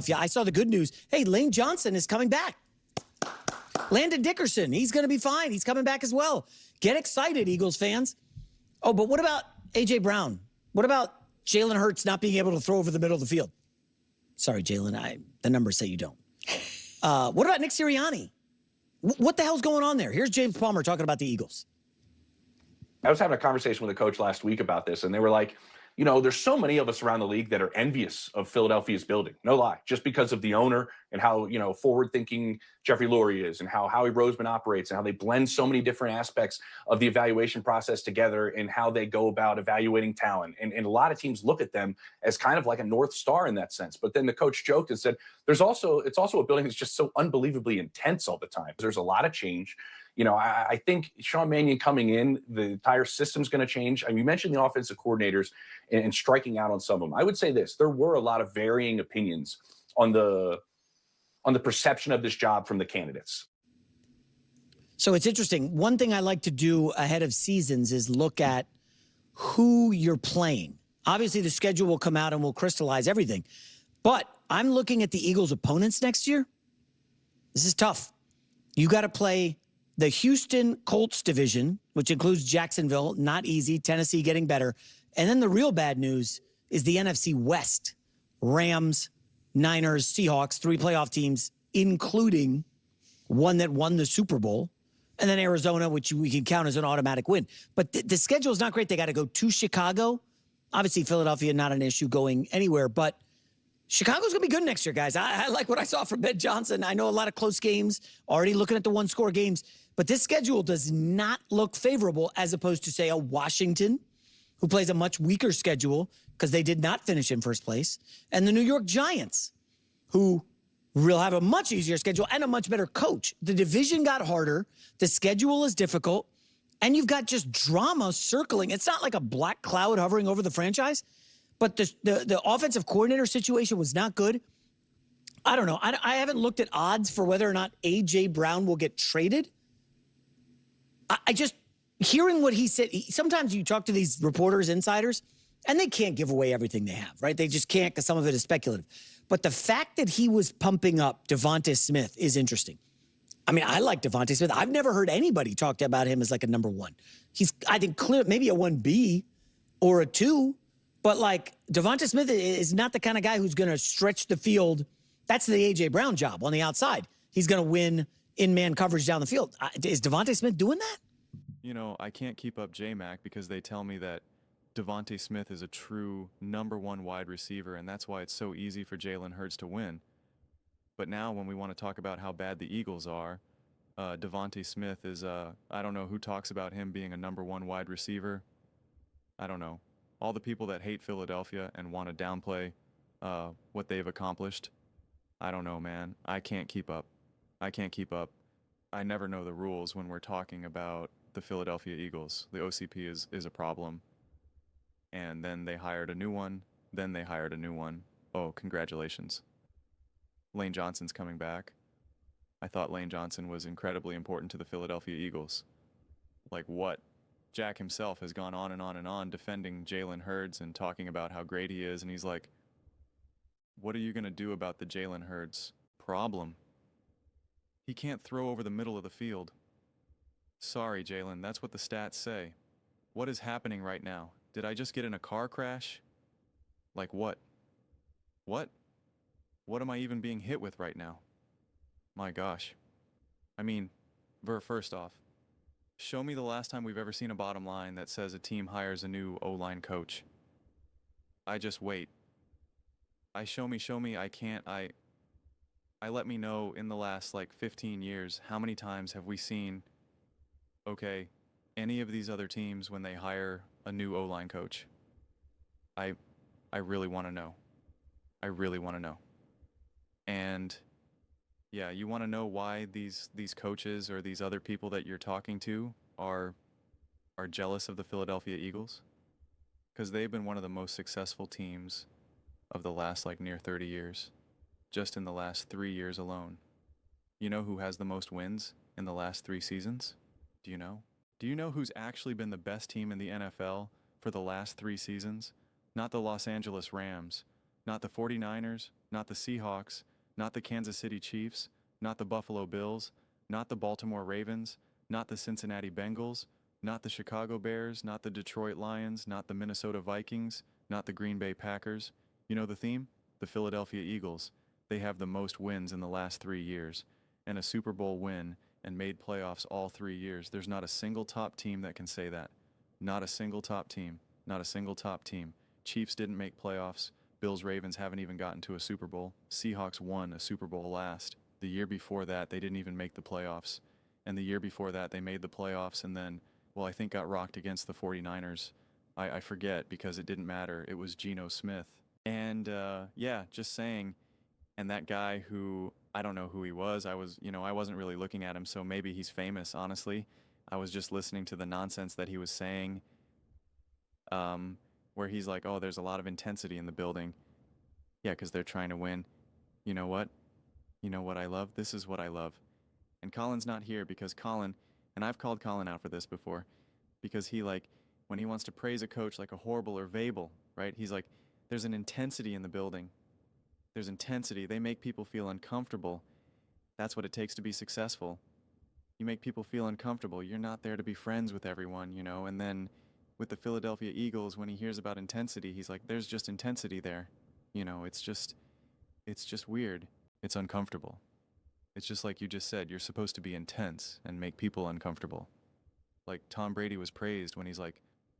Yeah, I saw the good news. Hey, Lane Johnson is coming back. Landon Dickerson, he's going to be fine. He's coming back as well. Get excited, Eagles fans. Oh, but what about A.J. Brown? What about Jalen Hurts not being able to throw over the middle of the field? Sorry, Jalen, the numbers say you don't. What about Nick Sirianni? What the hell's going on there? Here's James Palmer talking about the Eagles. I was having a conversation with a coach last week about this, and they were like, you know, there's so many of us around the league that are envious of Philadelphia's building. No lie, just because of the owner and how, you know, forward-thinking Jeffrey Lurie is and how Howie Roseman operates and how they blend so many different aspects of the evaluation process together and how they go about evaluating talent. And a lot of teams look at them as kind of like a North Star in that sense. But then the coach joked and said, it's also a building that's just so unbelievably intense all the time. There's a lot of change. You know, I think Sean Mannion coming in, the entire system's going to change. I mean, you mentioned the offensive coordinators and striking out on some of them. I would say this: there were a lot of varying opinions on the perception of this job from the candidates. So it's interesting. One thing I like to do ahead of seasons is look at who you're playing. Obviously, the schedule will come out and will crystallize everything. But I'm looking at the Eagles' opponents next year. This is tough. You got to play the Houston Colts division, which includes Jacksonville, not easy. Tennessee getting better. And then the real bad news is the NFC West. Rams, Niners, Seahawks, 3 playoff teams, including one that won the Super Bowl. And then Arizona, which we can count as an automatic win. But the schedule is not great. They got to go to Chicago. Obviously, Philadelphia, not an issue going anywhere. But Chicago's going to be good next year, guys. I like what I saw from Ben Johnson. I know a lot of close games, already looking at the one-score games. But this schedule does not look favorable as opposed to, say, a Washington, who plays a much weaker schedule because they did not finish in first place, and the New York Giants, who will have a much easier schedule and a much better coach. The division got harder. The schedule is difficult. And you've got just drama circling. It's not like a black cloud hovering over the franchise, but the offensive coordinator situation was not good. I don't know. I haven't looked at odds for whether or not A.J. Brown will get traded. I just, hearing what he said, sometimes you talk to these reporters, insiders, and they can't give away everything they have, right? They just can't because some of it is speculative. But the fact that he was pumping up Devonta Smith is interesting. I mean, I like Devonta Smith. I've never heard anybody talk about him as like a number 1. He's, I think, clear, maybe a 1B or a 2. But like, Devonta Smith is not the kind of guy who's going to stretch the field. That's the A.J. Brown job on the outside. He's going to win in-man coverage down the field. Is Devonta Smith doing that? You know, I can't keep up J-Mac because they tell me that Devonta Smith is a true number 1 wide receiver, and that's why it's so easy for Jalen Hurts to win. But now when we want to talk about how bad the Eagles are, Devonta Smith is, I don't know who talks about him being a number 1 wide receiver. I don't know. All the people that hate Philadelphia and want to downplay what they've accomplished. I don't know, man. I can't keep up. I can't keep up. I never know the rules when we're talking about the Philadelphia Eagles. The OCP is a problem. And then they hired a new one. Then they hired a new one. Oh, congratulations. Lane Johnson's coming back. I thought Lane Johnson was incredibly important to the Philadelphia Eagles. Like what? Jack himself has gone on and on and on defending Jalen Hurts and talking about how great he is. And he's like, what are you going to do about the Jalen Hurts problem? He can't throw over the middle of the field. Sorry, Jalen, that's what the stats say. What is happening right now? Did I just get in a car crash? Like what? What? What am I even being hit with right now? My gosh. I mean, first off, show me the last time we've ever seen a bottom line that says a team hires a new O-line coach. I just wait. Show me, I can't, I let me know in the last like 15 years, how many times have we seen, okay, any of these other teams when they hire a new O-line coach? I really want to know. I really want to know. And yeah, you want to know why these coaches or these other people that you're talking to are jealous of the Philadelphia Eagles? Because they've been one of the most successful teams of the last like near 30 years. Just in the last 3 years alone. You know who has the most wins in the last 3 seasons? Do you know? Do you know who's actually been the best team in the NFL for the last 3 seasons? Not the Los Angeles Rams, not the 49ers, not the Seahawks, not the Kansas City Chiefs, not the Buffalo Bills, not the Baltimore Ravens, not the Cincinnati Bengals, not the Chicago Bears, not the Detroit Lions, not the Minnesota Vikings, not the Green Bay Packers. You know the theme? The Philadelphia Eagles. They have the most wins in the last 3 years, and a Super Bowl win, and made playoffs all 3 years. There's not a single top team that can say that. Not a single top team. Not a single top team. Chiefs didn't make playoffs. Bills, Ravens haven't even gotten to a Super Bowl. Seahawks won a Super Bowl last. The year before that, they didn't even make the playoffs. And the year before that, they made the playoffs and then, well, I think got rocked against the 49ers. I forget because it didn't matter. It was Geno Smith. And yeah, just saying. And that guy who, I don't know who he was. I wasn't really looking at him, so maybe he's famous, honestly. I was just listening to the nonsense that he was saying, where he's like, oh, there's a lot of intensity in the building. Yeah, because they're trying to win. You know what? You know what I love? This is what I love. And Colin's not here because Colin, and I've called Colin out for this before, because he, like, when he wants to praise a coach like a Horrible or Vabel, right? He's like, there's an intensity in the building. There's intensity. They make people feel uncomfortable. That's what it takes to be successful. You make people feel uncomfortable. You're not there to be friends with everyone, you know? And then with the Philadelphia Eagles, when he hears about intensity, he's like, there's just intensity there. You know, it's just weird. It's uncomfortable. It's just like you just said, you're supposed to be intense and make people uncomfortable. Like Tom Brady was praised when he's like,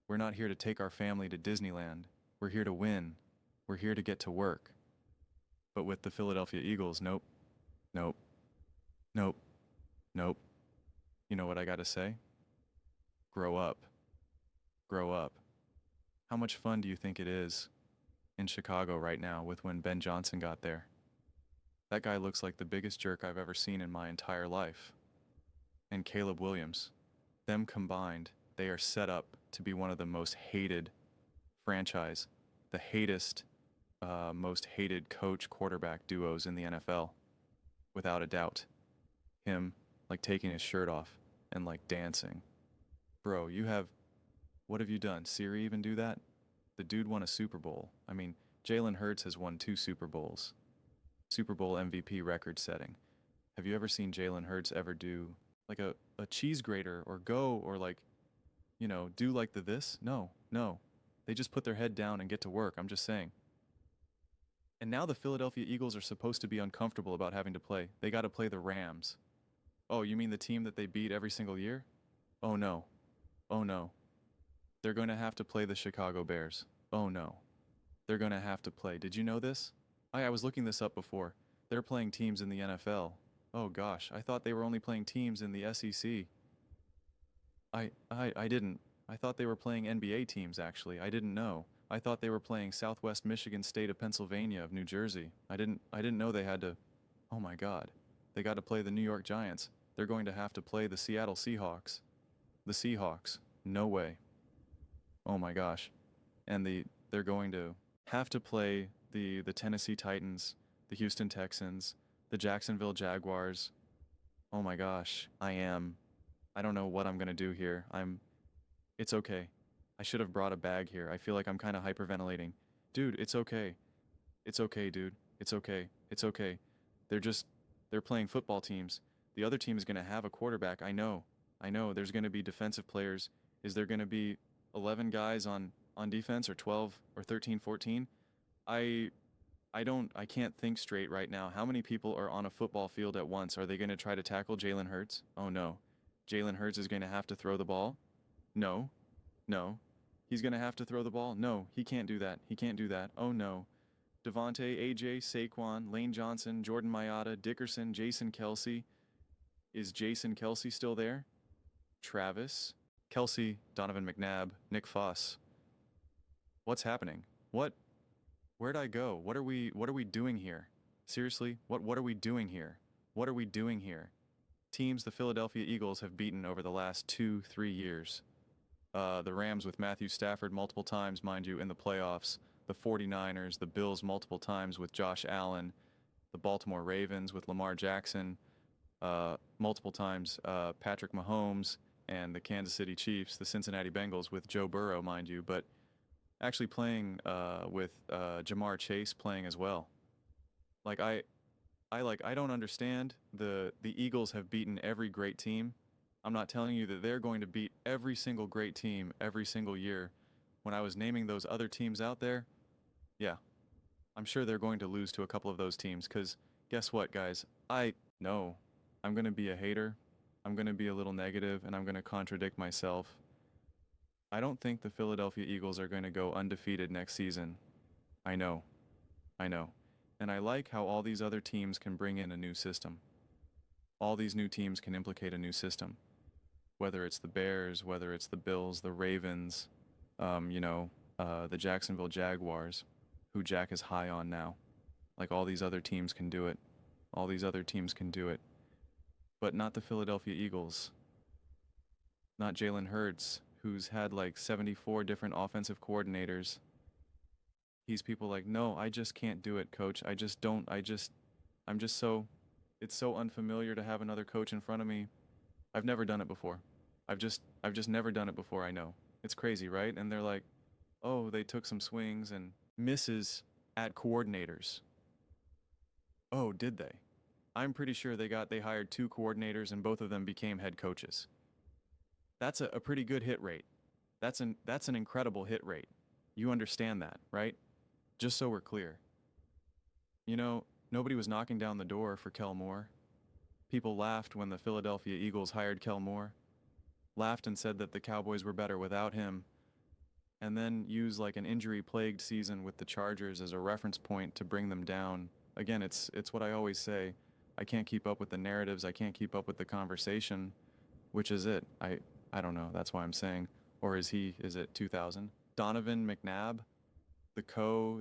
we're not here to take our family to Disneyland. We're here to win. We're here to get to work. But with the Philadelphia Eagles, nope, nope, nope, nope. You know what I gotta say? Grow up. Grow up. How much fun do you think it is in Chicago right now with when Ben Johnson got there? That guy looks like the biggest jerk I've ever seen in my entire life. And Caleb Williams. Them combined, they are set up to be one of the most hated franchise, most hated coach-quarterback duos in the NFL, without a doubt. Him, like, taking his shirt off and, like, dancing. Bro, what have you done? Siri even do that? The dude won a Super Bowl. I mean, Jalen Hurts has won 2 Super Bowls. Super Bowl MVP record setting. Have you ever seen Jalen Hurts ever do, like, a cheese grater or go or, like, you know, do like this? No. They just put their head down and get to work. I'm just saying. And now the Philadelphia Eagles are supposed to be uncomfortable about having to play. They got to play the Rams. Oh, you mean the team that they beat every single year? Oh no. Oh no. They're going to have to play the Chicago Bears. Oh no. They're going to have to play. Did you know this? I was looking this up before. They're playing teams in the NFL. Oh gosh, I thought they were only playing teams in the SEC. I didn't. I thought they were playing NBA teams, actually. I didn't know. I thought they were playing Southwest Michigan State of Pennsylvania of New Jersey. I didn't know they had to. Oh my God. They got to play the New York Giants. They're going to have to play the Seattle Seahawks. The Seahawks. No way. Oh my gosh. And they're going to have to play the Tennessee Titans, the Houston Texans, the Jacksonville Jaguars. Oh my gosh. I don't know what I'm going to do here. It's okay. I should have brought a bag here. I feel like I'm kind of hyperventilating. Dude, it's okay. It's okay, dude. It's okay. It's okay. They're playing football teams. The other team is going to have a quarterback. I know. There's going to be defensive players. Is there going to be 11 guys on defense, or 12 or 13, 14? I can't think straight right now. How many people are on a football field at once? Are they going to try to tackle Jalen Hurts? Oh no. Jalen Hurts is going to have to throw the ball? No. He's going to have to throw the ball? No, he can't do that. Oh no. Devontae, AJ, Saquon, Lane Johnson, Jordan Mailata, Dickerson, Jason Kelsey. Is Jason Kelsey still there? Travis, Kelsey, Donovan McNabb, Nick Foss. What's happening? Where'd I go? What are we doing here? Seriously? What are we doing here? What are we doing here? Teams the Philadelphia Eagles have beaten over the last 2-3 years. The Rams with Matthew Stafford multiple times, mind you, in the playoffs. The 49ers, the Bills multiple times with Josh Allen. The Baltimore Ravens with Lamar Jackson. Multiple times Patrick Mahomes, and the Kansas City Chiefs, the Cincinnati Bengals with Joe Burrow, mind you, but actually playing with Jamar Chase playing as well. Like I don't understand. The Eagles have beaten every great team. I'm not telling you that they're going to beat every single great team every single year. When I was naming those other teams out there, yeah, I'm sure they're going to lose to a couple of those teams cuz guess what, guys? I know I'm going to be a hater. I'm going to be a little negative and I'm going to contradict myself. I don't think the Philadelphia Eagles are going to go undefeated next season. I know. I know. And I like how all these other teams can bring in a new system. All these new teams can implicate a new system. Whether it's the Bears, whether it's the Bills, the Ravens, the Jacksonville Jaguars, who Jack is high on now. Like all these other teams can do it. All these other teams can do it. But not the Philadelphia Eagles. Not Jalen Hurts, who's had like 74 different offensive coordinators. He's people like, no, I just can't do it, coach. I'm just so, it's so unfamiliar to have another coach in front of me. I've never done it before. I've just never done it before, I know. It's crazy, right? And they're like, oh, they took some swings and misses at coordinators. Oh, did they? I'm pretty sure they hired 2 coordinators and both of them became head coaches. That's a pretty good hit rate. That's an incredible hit rate. You understand that, right? Just so we're clear. You know, nobody was knocking down the door for Kel Moore. People laughed when the Philadelphia Eagles hired Kel Moore. Laughed and said that the Cowboys were better without him. And then used like an injury-plagued season with the Chargers as a reference point to bring them down. Again, it's what I always say. I can't keep up with the narratives. I can't keep up with the conversation, which is it. I don't know. That's why I'm saying. Or is it 2000? Donovan McNabb,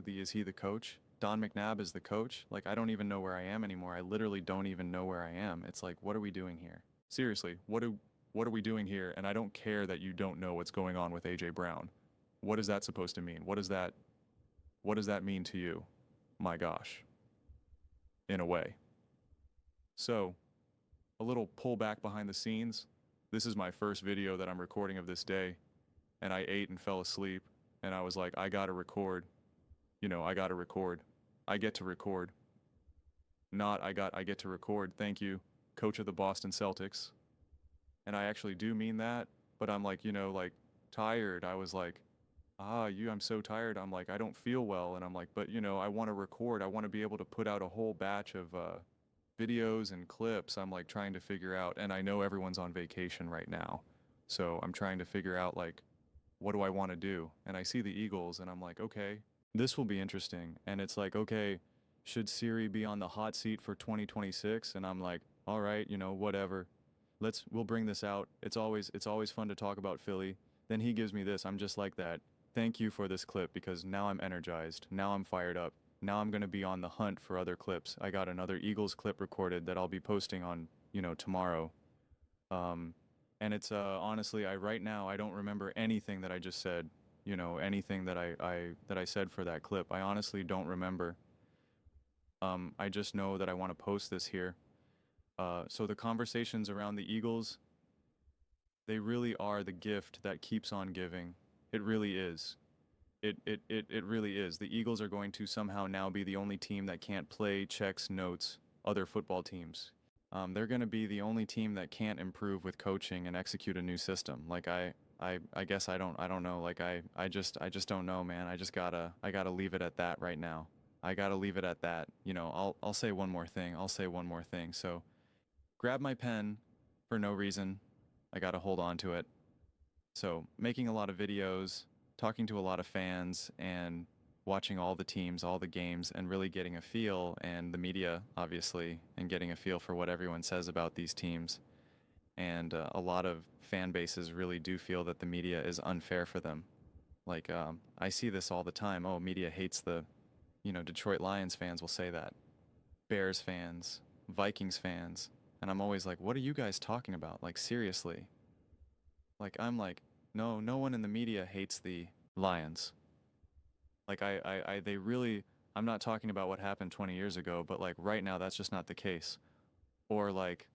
is he the coach? Don McNabb is the coach? Like, I don't even know where I am anymore. I literally don't even know where I am. It's like, what are we doing here? Seriously, what are we doing here? And I don't care that you don't know what's going on with AJ Brown. What is that supposed to mean? What does that mean to you? My gosh. In a way. So, a little pullback behind the scenes. This is my first video that I'm recording of this day, and I ate and fell asleep, and I was like, I gotta record. I gotta record. I get to record. Not I get to record. Thank you, coach of the Boston Celtics. And I actually do mean that, but I'm like, tired. I was like, I'm so tired. I'm like, I don't feel well. And I'm like, but I want to record. I want to be able to put out a whole batch of videos and clips. I'm like trying to figure out, and I know everyone's on vacation right now. So I'm trying to figure out like, what do I want to do? And I see the Eagles and I'm like, okay, this will be interesting. And it's like, okay, should Siri be on the hot seat for 2026? And I'm like, all right, whatever. We'll bring this out. It's always fun to talk about Philly. Then he gives me this. I'm just like that. Thank you for this clip because now I'm energized. Now I'm fired up. Now I'm going to be on the hunt for other clips. I got another Eagles clip recorded that I'll be posting on, tomorrow. And it's honestly, right now I don't remember anything that I just said. Anything that I said for that clip. I honestly don't remember. I just know that I want to post this here. So the conversations around the Eagles, they really are the gift that keeps on giving. It really is. It really is. The Eagles are going to somehow now be the only team that can't play, checks, notes, other football teams. They're going to be the only team that can't improve with coaching and execute a new system. Like I guess I don't know. Like I just don't know, man. I gotta leave it at that right now. I gotta leave it at that. I'll say one more thing. So grab my pen for no reason. I gotta hold on to it. So making a lot of videos, talking to a lot of fans, and watching all the teams, all the games, and really getting a feel, and the media, obviously, and getting a feel for what everyone says about these teams. And a lot of fan bases really do feel that the media is unfair for them. Like, I see this all the time. Oh, media hates the, Detroit Lions fans will say that. Bears fans, Vikings fans. And I'm always like, what are you guys talking about? Like, seriously. Like, I'm like, no one in the media hates the Lions. Like, they really, I'm not talking about what happened 20 years ago, but like right now, that's just not the case. Or like,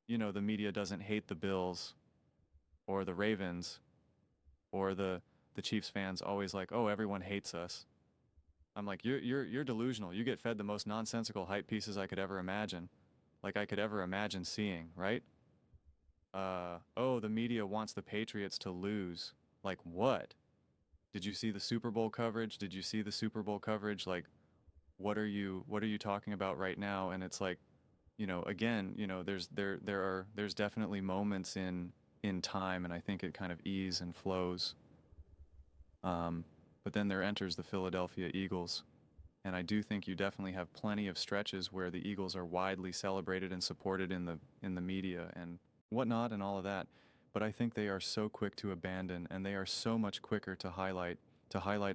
the media doesn't hate the Bills or the Ravens or the Chiefs fans always like, oh, everyone hates us. I'm like, you're delusional. You get fed the most nonsensical hype pieces I could ever imagine. Like I could ever imagine seeing, right? Oh, the media wants the Patriots to lose. Like what? Did you see the Super Bowl coverage? Did you see the Super Bowl coverage? Like, what are you talking about right now? And it's like, again, there's definitely moments in time, and I think it kind of ease and flows. But then there enters the Philadelphia Eagles, and I do think you definitely have plenty of stretches where the Eagles are widely celebrated and supported in the media and whatnot and all of that. But I think they are so quick to abandon, and they are so much quicker to highlight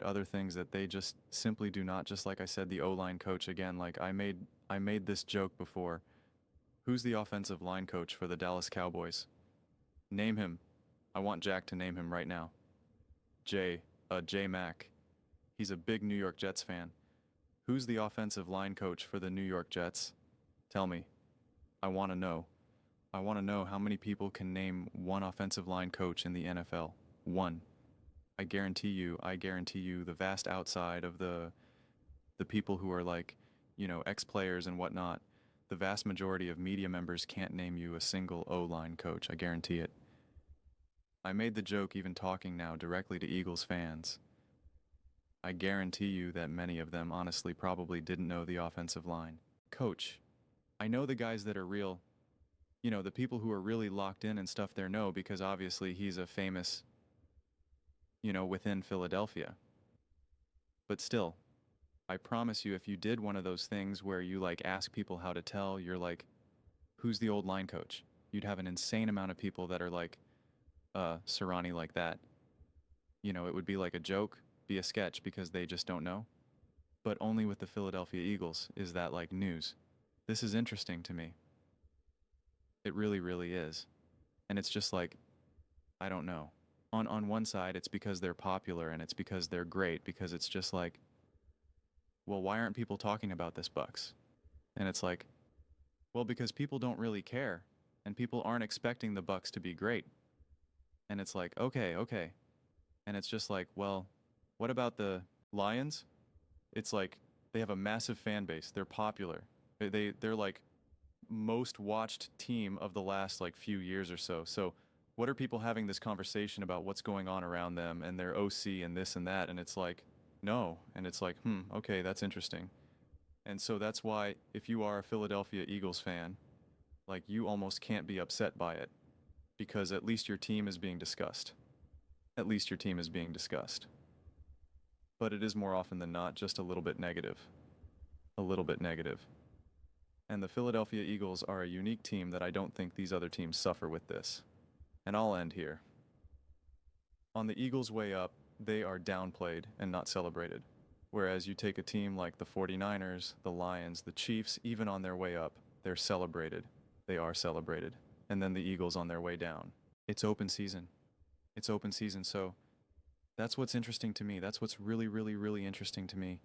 other things that they just simply do not. Just like I said, the O-line coach again. Like I made this joke before. Who's the offensive line coach for the Dallas Cowboys? Name him. I want Jack to name him right now. J Mac. He's a big New York Jets fan. Who's the offensive line coach for the New York Jets? Tell me. I want to know. I want to know how many people can name one offensive line coach in the NFL. One. I guarantee you, the vast outside of the people who are like, ex-players and whatnot, the vast majority of media members can't name you a single O-line coach. I guarantee it. I made the joke even talking now directly to Eagles fans. I guarantee you that many of them honestly probably didn't know the offensive line coach. I know the guys that are real, the people who are really locked in and stuff there know, because obviously he's a famous, within Philadelphia. But still, I promise you, if you did one of those things where you like ask people how to tell, you're like, who's the old line coach? You'd have an insane amount of people that are like, Sirani like that. It would be like a joke, be a sketch, because they just don't know. But only with the Philadelphia Eagles is that like news. This is interesting to me. It really, really is. And it's just like, I don't know. On one side, it's because they're popular and it's because they're great, because it's just like, well, why aren't people talking about this, Bucks? And it's like, well, because people don't really care and people aren't expecting the Bucks to be great. And it's like, okay. And it's just like, well, what about the Lions? It's like they have a massive fan base. They're popular. They're like most watched team of the last like few years or so. So what are people having this conversation about what's going on around them and their OC and this and that? And it's like, no. And it's like, okay, that's interesting. And so that's why if you are a Philadelphia Eagles fan, like you almost can't be upset by it, because at least your team is being discussed. At least your team is being discussed. But it is more often than not just a little bit negative. A little bit negative. And the Philadelphia Eagles are a unique team that I don't think these other teams suffer with this. And I'll end here. On the Eagles' way up, they are downplayed and not celebrated. Whereas you take a team like the 49ers, the Lions, the Chiefs, even on their way up, they're celebrated. They are celebrated. And then the Eagles on their way down. It's open season. It's open season, so that's what's interesting to me. That's what's really, really, really interesting to me.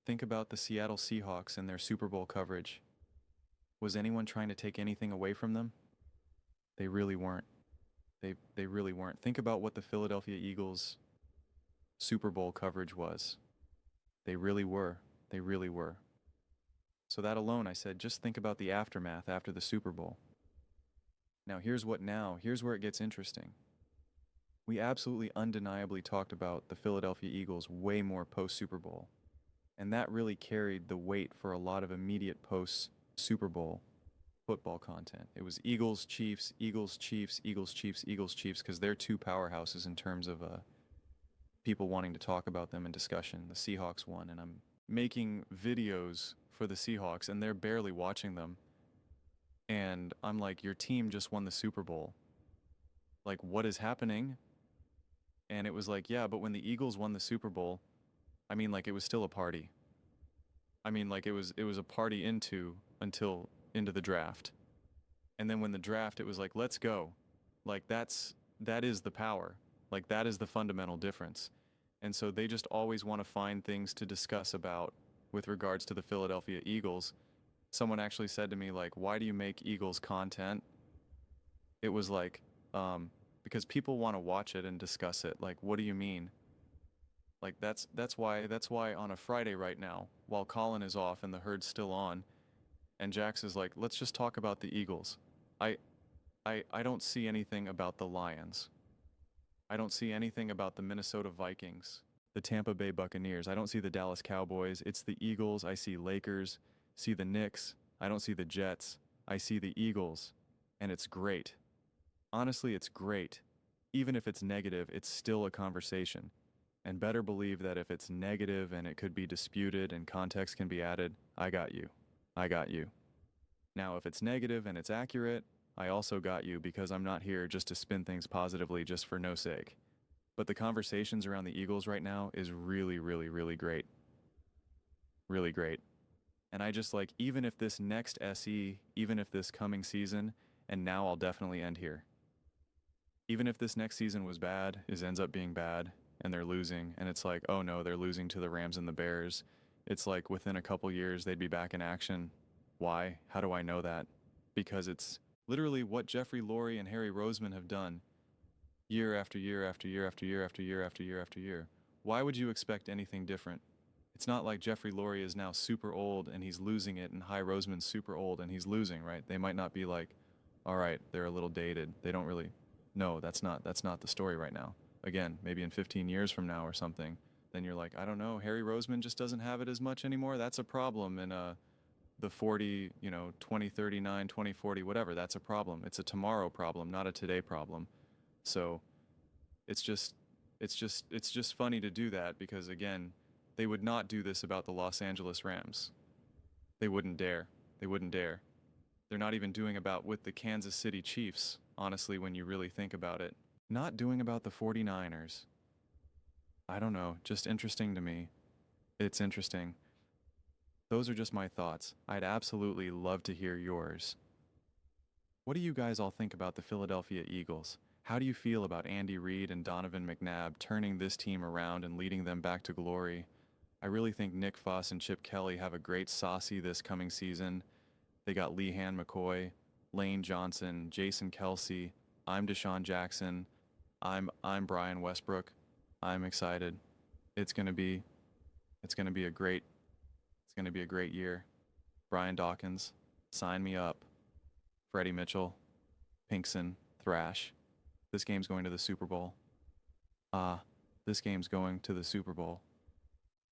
Think about the Seattle Seahawks and their Super Bowl coverage. Was anyone trying to take anything away from them? They really weren't. They really weren't. Think about what the Philadelphia Eagles Super Bowl coverage was. They really were. They really were. So that alone, I said, just think about the aftermath after the Super Bowl. Here's where it gets interesting. We absolutely undeniably talked about the Philadelphia Eagles way more post-Super Bowl. And that really carried the weight for a lot of immediate post-Super Bowl football content. It was Eagles, Chiefs, Eagles, Chiefs, Eagles, Chiefs, Eagles, Chiefs, because they're two powerhouses in terms of people wanting to talk about them in discussion. The Seahawks won, and I'm making videos for the Seahawks, and they're barely watching them. And I'm like, your team just won the Super Bowl. Like, what is happening? And it was like, yeah, but when the Eagles won the Super Bowl, I mean, like, it was still a party. I mean, like, it was a party into the draft. And then when the draft, it was like, let's go. Like, that is the power. Like, that is the fundamental difference. And so they just always want to find things to discuss about with regards to the Philadelphia Eagles. Someone actually said to me, like, why do you make Eagles content? It was like, because people want to watch it and discuss it. Like, what do you mean? Like that's why on a Friday right now, while Colin is off and the herd's still on, and Jax is like, let's just talk about the Eagles. I I don't see anything about the Lions. I don't see anything about the Minnesota Vikings, the Tampa Bay Buccaneers. I don't see the Dallas Cowboys. It's the Eagles. I see Lakers, see the Knicks. I don't see the Jets. I see the Eagles, and it's great. Honestly, it's great. Even if it's negative, it's still a conversation. And better believe that if it's negative and it could be disputed and context can be added, I got you. I got you. Now, if it's negative and it's accurate, I also got you because I'm not here just to spin things positively just for no sake. But the conversations around the Eagles right now is really, really, really great. Really great. And I just like, even if this next SE, even if this coming season, and now I'll definitely end here. Even if this next season was bad, ends up being bad, and they're losing, and it's like, oh no, they're losing to the Rams and the Bears. It's like within a couple years, they'd be back in action. Why? How do I know that? Because it's literally what Jeffrey Lurie and Harry Roseman have done year after year after year after year after year after year after year. Why would you expect anything different? It's not like Jeffrey Lurie is now super old and he's losing it, and Harry Roseman's super old and he's losing, right? They might not be like, all right, they're a little dated. They don't really. No, that's not the story right now. Again, maybe in 15 years from now or something, then you're like, I don't know, Harry Roseman just doesn't have it as much anymore. That's a problem. And the 40, 2039, 2040, whatever, that's a problem. It's a tomorrow problem, not a today problem. So it's just funny to do that because, again, they would not do this about the Los Angeles Rams. They wouldn't dare. They wouldn't dare. They're not even doing about with the Kansas City Chiefs, honestly, when you really think about it. Not doing about the 49ers. I don't know, just interesting to me. It's interesting. Those are just my thoughts. I'd absolutely love to hear yours. What do you guys all think about the Philadelphia Eagles? How do you feel about Andy Reid and Donovan McNabb turning this team around and leading them back to glory? I really think Nick Foss and Chip Kelly have a great saucy this coming season. They got Lehan McCoy, Lane Johnson, Jason Kelsey. I'm Deshaun Jackson. I'm Brian Westbrook. I'm excited. It's gonna be a great year. Brian Dawkins, sign me up. Freddie Mitchell, Pinkson, Thrash. This game's going to the Super Bowl. This game's going to the Super Bowl.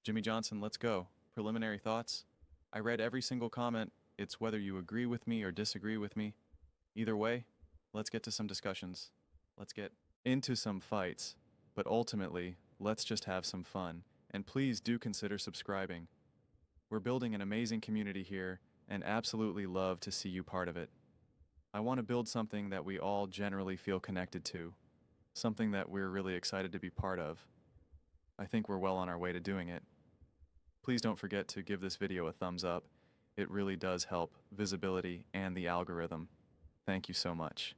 Jimmy Johnson, let's go. Preliminary thoughts? I read every single comment. It's whether you agree with me or disagree with me. Either way, let's get to some discussions. Let's get into some fights. But ultimately, let's just have some fun. And please do consider subscribing. We're building an amazing community here and absolutely love to see you part of it. I want to build something that we all generally feel connected to. Something that we're really excited to be part of. I think we're well on our way to doing it. Please don't forget to give this video a thumbs up. It really does help visibility and the algorithm. Thank you so much.